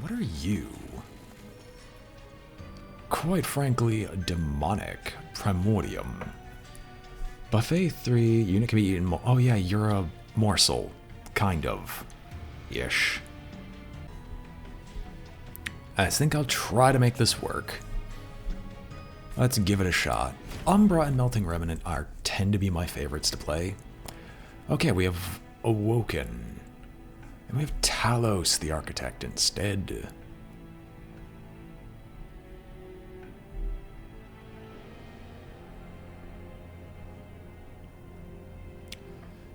What are you? Quite frankly, demonic. Primordium. Buffet 3, unit can be eaten. Oh yeah, you're a morsel. Kind of. Ish. I think I'll try to make this work. Let's give it a shot. Umbra and Melting Remnant tend to be my favorites to play. Okay, we have Awoken. And we have Talos the Architect instead.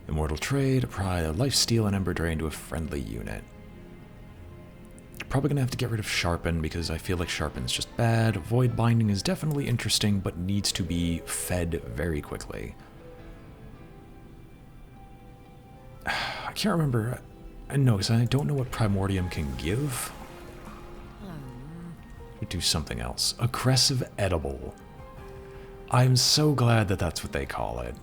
Immortal Trade, apply a Lifesteal and Ember Drain to a friendly unit. Probably gonna have to get rid of Sharpen because I feel like Sharpen's just bad. Void Binding is definitely interesting, but needs to be fed very quickly. I can't remember. No, because I don't know what Primordium can give. Do something else. Aggressive Edible. I'm so glad that that's what they call it.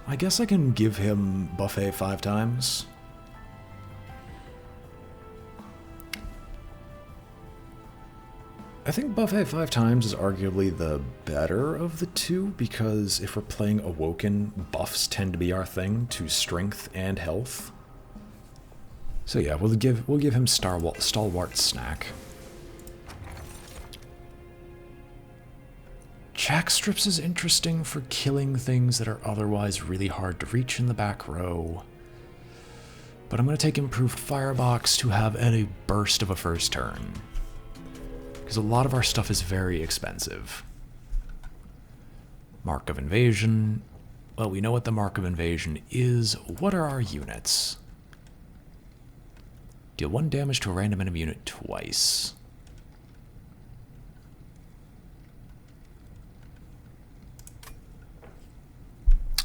I guess I can give him Buffet 5 times. I think Buffet 5 times is arguably the better of the two, because if we're playing Awoken, buffs tend to be our thing to strength and health. So yeah, we'll give him Stalwart Snack. Jack Strips is interesting for killing things that are otherwise really hard to reach in the back row. But I'm going to take Improved Firebox to have a burst of a first turn. Because a lot of our stuff is very expensive. Mark of Invasion. Well, we know what the Mark of Invasion is. What are our units? Deal 1 damage to a random enemy unit twice.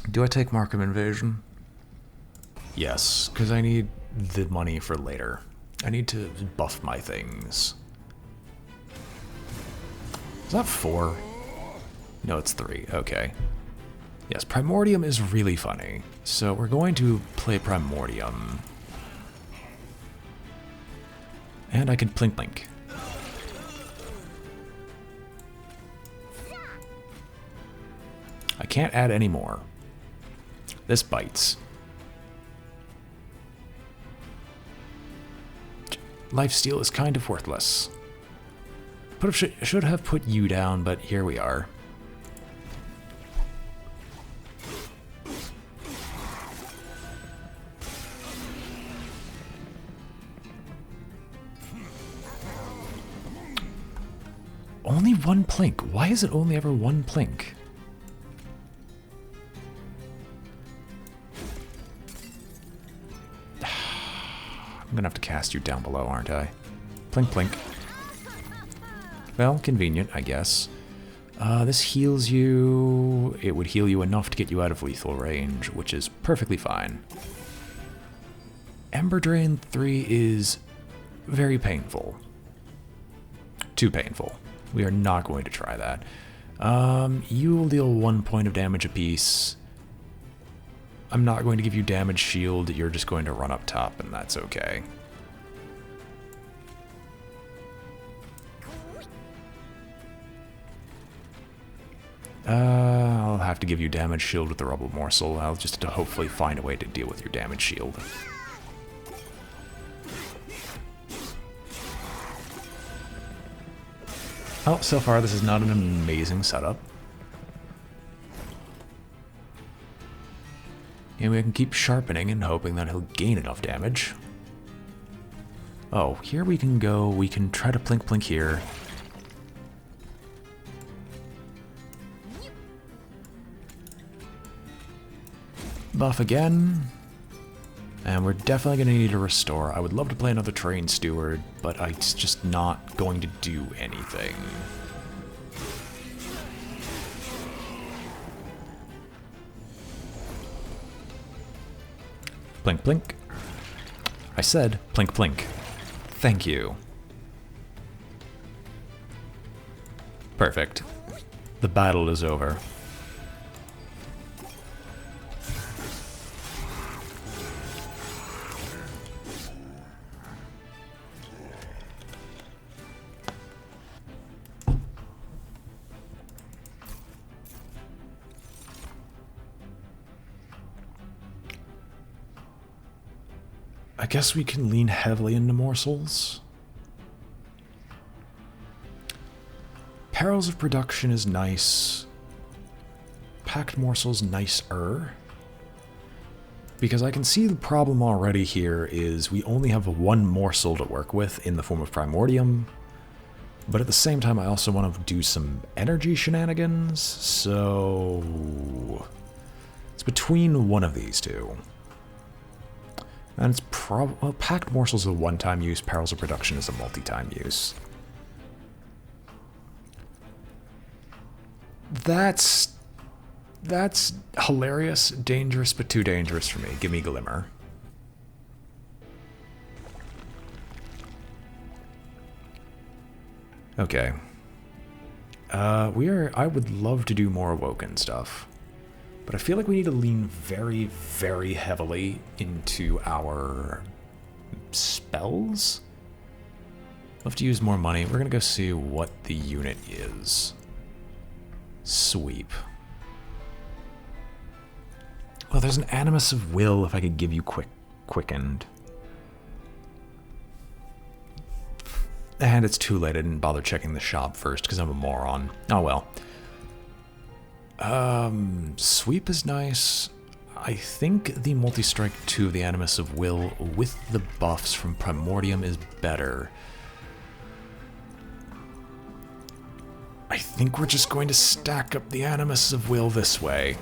Do I take Mark of Invasion? Yes, because I need the money for later. I need to buff my things. Is that 4? No, it's 3. Okay. Yes, Primordium is really funny. So we're going to play Primordium. And I can Plink Plink. I can't add any more. This bites. Lifesteal is kind of worthless. Should have put you down, but here we are. Only 1 Plink. Why is it only ever 1 Plink? I'm gonna have to cast you down below, aren't I? Plink, plink. Well, convenient, I guess. This heals you. It would heal you enough to get you out of lethal range, which is perfectly fine. Ember Drain 3 is very painful. Too painful. We are not going to try that. You will deal 1 point of damage apiece. I'm not going to give you damage shield, you're just going to run up top, and that's okay. I'll have to give you damage shield with the Rubble Morsel. I'll just have to hopefully find a way to deal with your damage shield. Oh, so far this is not an amazing setup. And we can keep sharpening and hoping that he'll gain enough damage. Oh, here we can go. We can try to Plink Plink here. Buff again. And we're definitely going to need a restore. I would love to play another Terrain Steward, but it's just not going to do anything. Plink, plink. I said plink, plink. Thank you. Perfect. The battle is over. I guess we can lean heavily into morsels. Perils of production is nice. Packed morsels nicer. Because I can see the problem already here is we only have one morsel to work with in the form of primordium. But at the same time, I also want to do some energy shenanigans, so it's between one of these two. And it's well, packed morsels is a one-time use, perils of production is a multi-time use. That's hilarious, dangerous, but too dangerous for me. Give me Glimmer. Okay. I would love to do more Awoken stuff, but I feel like we need to lean very, very heavily into our spells. Love to use more money. We're gonna go see what the unit is. Sweep. Well, there's an Animus of Will if I could give you Quickened. And it's too late, I didn't bother checking the shop first because I'm a moron. Oh well. Sweep is nice. I think the multi-strike 2 of the Animus of Will with the buffs from Primordium is better. I think we're just going to stack up the Animus of Will this way.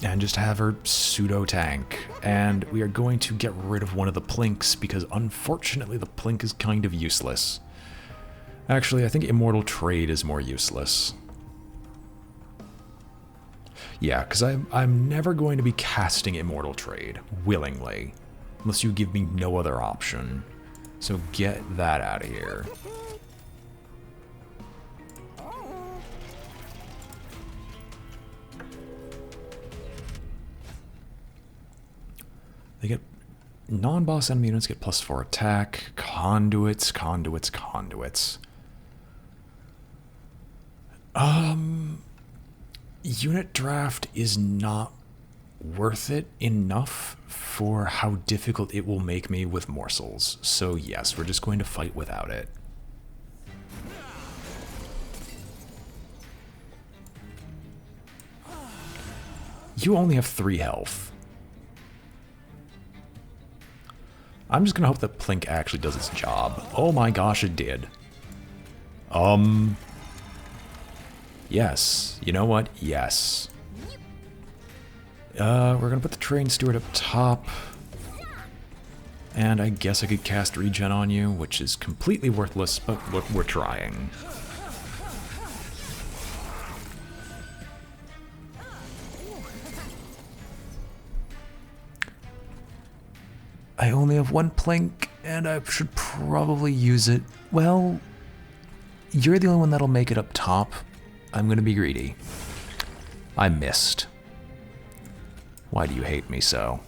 And just have her pseudo-tank. And we are going to get rid of one of the plinks, because unfortunately the plink is kind of useless. Actually, I think Immortal Trade is more useless. Yeah, because I'm never going to be casting Immortal Trade, willingly. Unless you give me no other option. So get that out of here. They get non-boss enemy units get +4 attack, conduits. Unit draft is not worth it enough for how difficult it will make me with morsels. So yes, we're just going to fight without it. You only have 3 health. I'm just gonna hope that Plink actually does its job. Oh my gosh, it did. Yes. You know what? Yes. We're gonna put the Train Steward up top. And I guess I could cast Regen on you, which is completely worthless, but we're trying. I only have 1 Plink, and I should probably use it. Well, you're the only one that'll make it up top. I'm gonna be greedy. I missed. Why do you hate me so?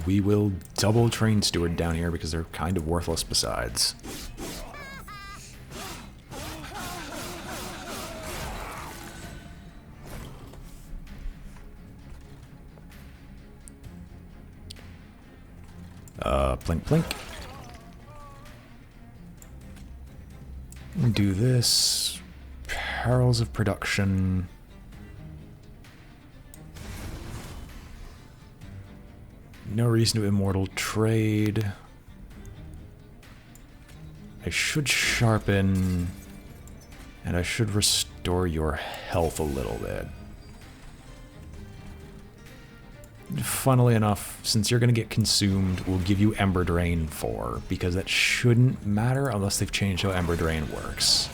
We will double Train Steward down here because they're kind of worthless besides. Plink plink. Do this. Perils of production. No reason to Immortal Trade. I should sharpen, and I should restore your health a little bit. Funnily enough, since you're going to get consumed, we'll give you Ember Drain 4, because that shouldn't matter unless they've changed how Ember Drain works.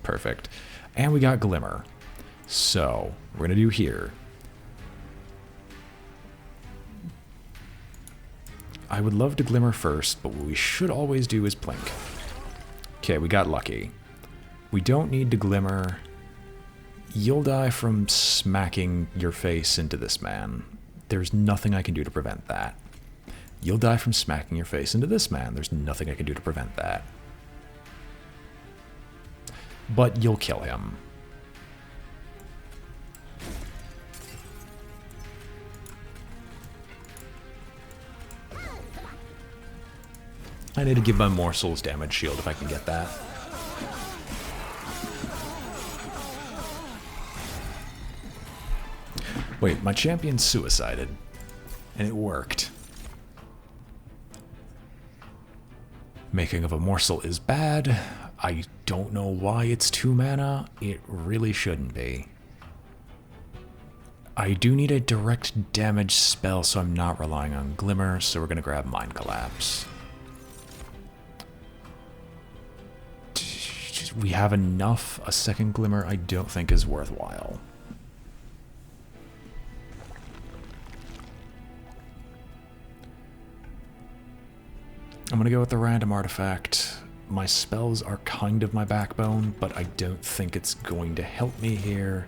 Perfect. And we got Glimmer. So, we're going to do here. I would love to Glimmer first, but what we should always do is Plink. Okay, we got lucky. We don't need to Glimmer. You'll die from smacking your face into this man. There's nothing I can do to prevent that. You'll die from smacking your face into this man. There's nothing I can do to prevent that. But you'll kill him. I need to give my morsels damage shield if I can get that. Wait, my champion suicided. And it worked. Making of a morsel is bad. I don't know why it's 2 mana. It really shouldn't be. I do need a direct damage spell, so I'm not relying on Glimmer, so we're going to grab Mind Collapse. We have enough. A second Glimmer I don't think is worthwhile. I'm going to go with the random artifact. My spells are kind of my backbone, but I don't think it's going to help me here.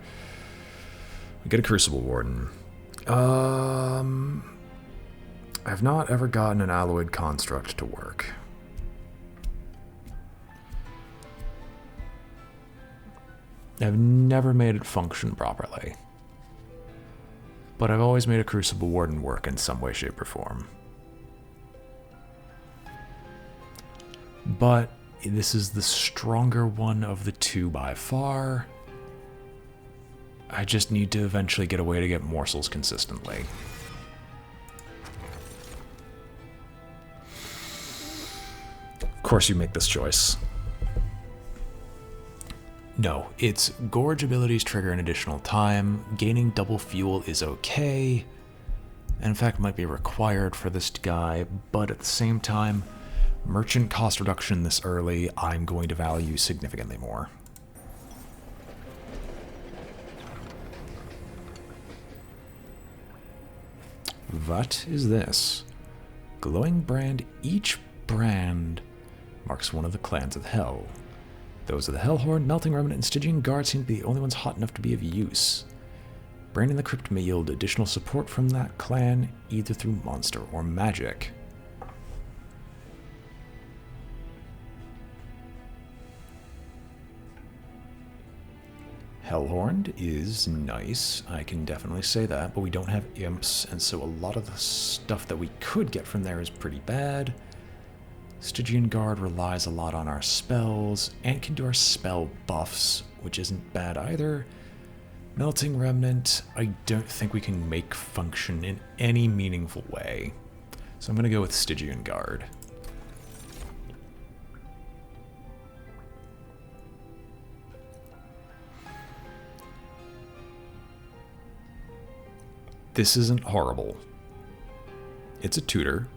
We get a Crucible Warden. I've not ever gotten an Alloyed Construct to work. I've never made it function properly. But I've always made a Crucible Warden work in some way, shape, or form. But this is the stronger one of the two by far. I just need to eventually get a way to get morsels consistently. Of course you make this choice. No, its Gorge abilities trigger an additional time. Gaining double fuel is okay. And in fact, might be required for this guy, but at the same time, merchant cost reduction this early, I'm going to value significantly more. What is this? Glowing brand. Each brand marks one of the clans of Hell. Those of the Hellhorn, Melting Remnant, and Stygian Guard seem to be the only ones hot enough to be of use. Brain in the Crypt may yield additional support from that clan, either through monster or magic. Hellhorned is nice, I can definitely say that, but we don't have imps, and so a lot of the stuff that we could get from there is pretty bad. Stygian Guard relies a lot on our spells, and can do our spell buffs, which isn't bad either. Melting Remnant, I don't think we can make function in any meaningful way. So I'm going to go with Stygian Guard. This isn't horrible. It's a tutor.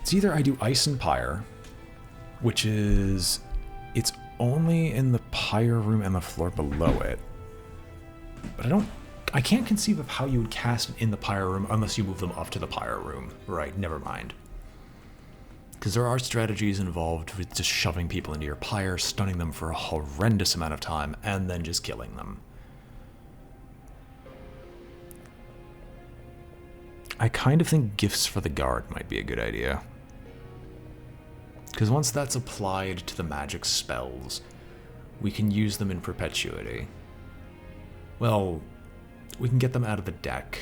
It's either I do Ice and Pyre, which is, it's only in the Pyre room and the floor below it. But I can't conceive of how you would cast it in the Pyre room unless you move them up to the Pyre room. Right, never mind. Because there are strategies involved with just shoving people into your Pyre, stunning them for a horrendous amount of time, and then just killing them. I kind of think Gifts for the Guard might be a good idea. Because once that's applied to the magic spells, we can use them in perpetuity. Well, we can get them out of the deck.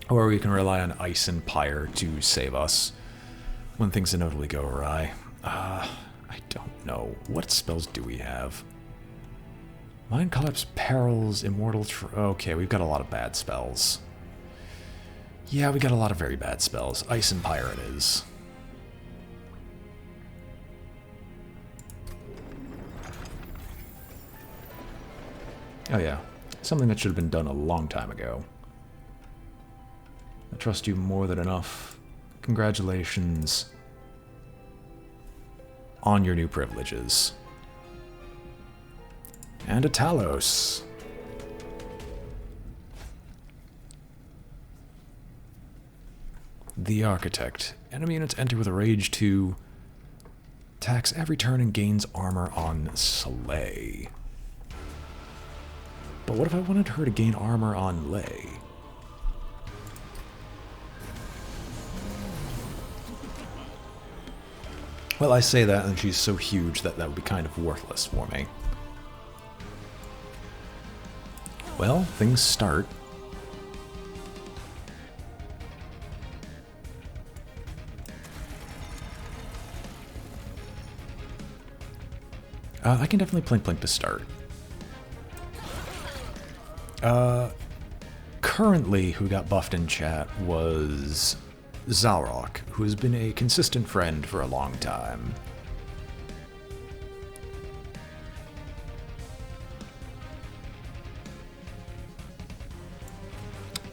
Or we can rely on Ice and Pyre to save us when things inevitably go awry. I don't know. What spells do we have? Mind Collapse, Perils, Immortal... Okay, we've got a lot of bad spells. Yeah, we got a lot of very bad spells. Ice and Pyre it is. Oh yeah, something that should have been done a long time ago. I trust you more than enough. Congratulations on your new privileges. And a Talos. The Architect. Enemy units enter with a Rage 2. Attacks every turn and gains armor on Slay. But what if I wanted her to gain armor on Lay? Well, I say that, and she's so huge that that would be kind of worthless for me. Well, things start. I can definitely Plink Plink to start. Currently, who got buffed in chat was Zalrock, who has been a consistent friend for a long time.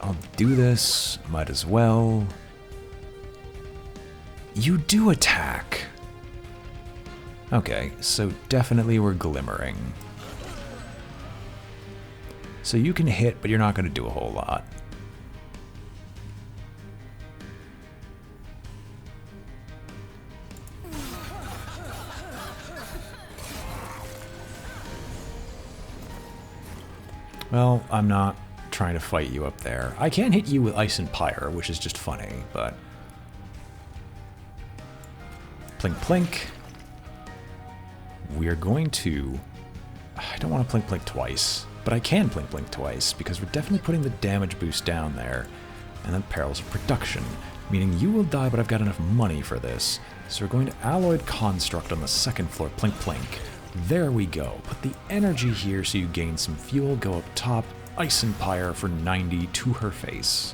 I'll do this, might as well. You do attack! Okay, so definitely we're glimmering. So you can hit, but you're not going to do a whole lot. Well, I'm not trying to fight you up there. I can hit you with Ice and Pyre, which is just funny, but... Plink Plink. We are going to... I don't want to Plink Plink twice, but I can Plink Plink twice, because we're definitely putting the damage boost down there. And then Perils of Production, meaning you will die, but I've got enough money for this. So we're going to Alloyed Construct on the second floor, Plink Plink. There we go. Put the energy here so you gain some fuel, go up top, Ice and Pyre for 90 to her face.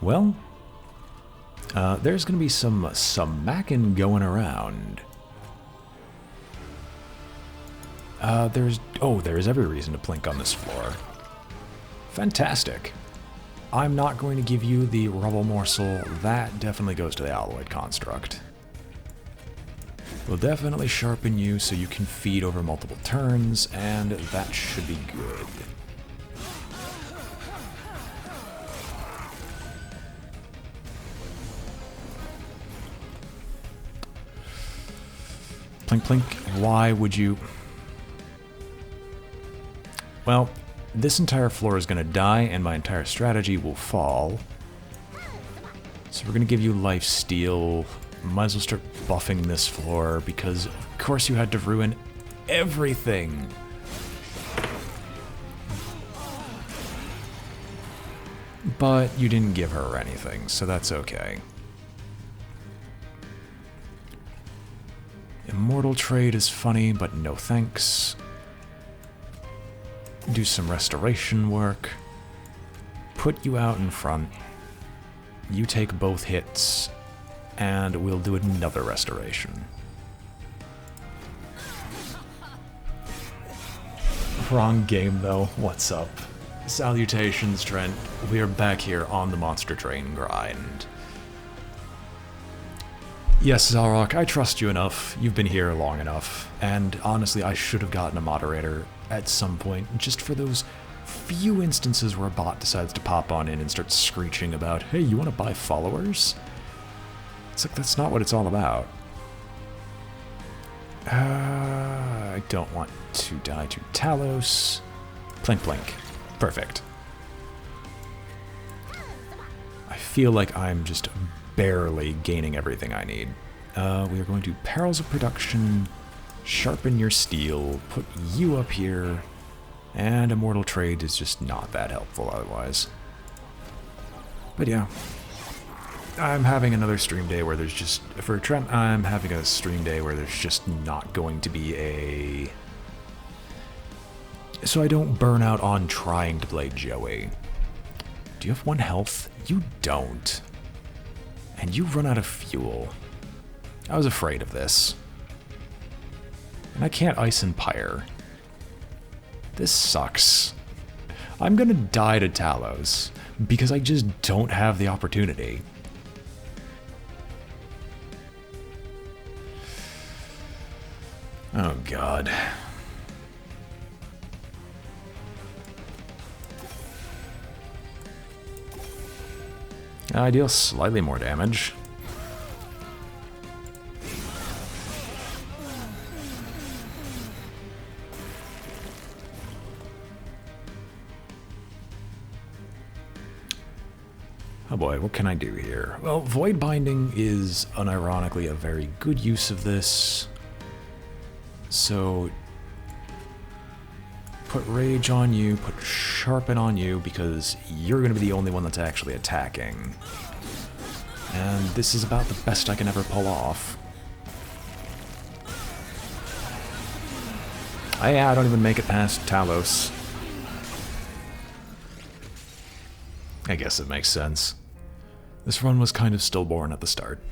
Well, there's going to be some mackin' going around. There's every reason to Plink on this floor. Fantastic. I'm not going to give you the rubble morsel. That definitely goes to the alloyed construct. We'll definitely sharpen you so you can feed over multiple turns, and that should be good. Plink Plink, why would you... Well, this entire floor is going to die, and my entire strategy will fall. So we're going to give you life steal. Might as well start buffing this floor, because of course you had to ruin everything. But you didn't give her anything, so that's okay. Immortal Trade is funny, but no thanks. Do some restoration work. Put you out in front. You take both hits, and we'll do another restoration. Wrong game, though. What's up? Salutations, Trent. We are back here on the Monster Train grind. Yes, Zalrock, I trust you enough. You've been here long enough. And honestly, I should have gotten a moderator at some point, just for those few instances where a bot decides to pop on in and start screeching about, hey, you want to buy followers? It's like, that's not what it's all about. I don't want to die to Talos. Plink Plink. Perfect. I feel like I'm just barely gaining everything I need. We are going to Perils of Production, sharpen your steel, put you up here, and Immortal Trade is just not that helpful otherwise. But yeah, I'm having another stream day where there's just, for Trent, I'm having a stream day where there's just not going to be a... So I don't burn out on trying to play Joey. Do you have 1 health? You don't. And you run out of fuel. I was afraid of this. And I can't Ice and Pyre. This sucks. I'm gonna die to Talos, because I just don't have the opportunity. Oh god. I deal slightly more damage. Oh boy, what can I do here? Well, Void Binding is unironically a very good use of this. So, put Rage on you, put Sharpen on you, because you're going to be the only one that's actually attacking. And this is about the best I can ever pull off. I don't even make it past Talos. I guess it makes sense. This run was kind of stillborn at the start.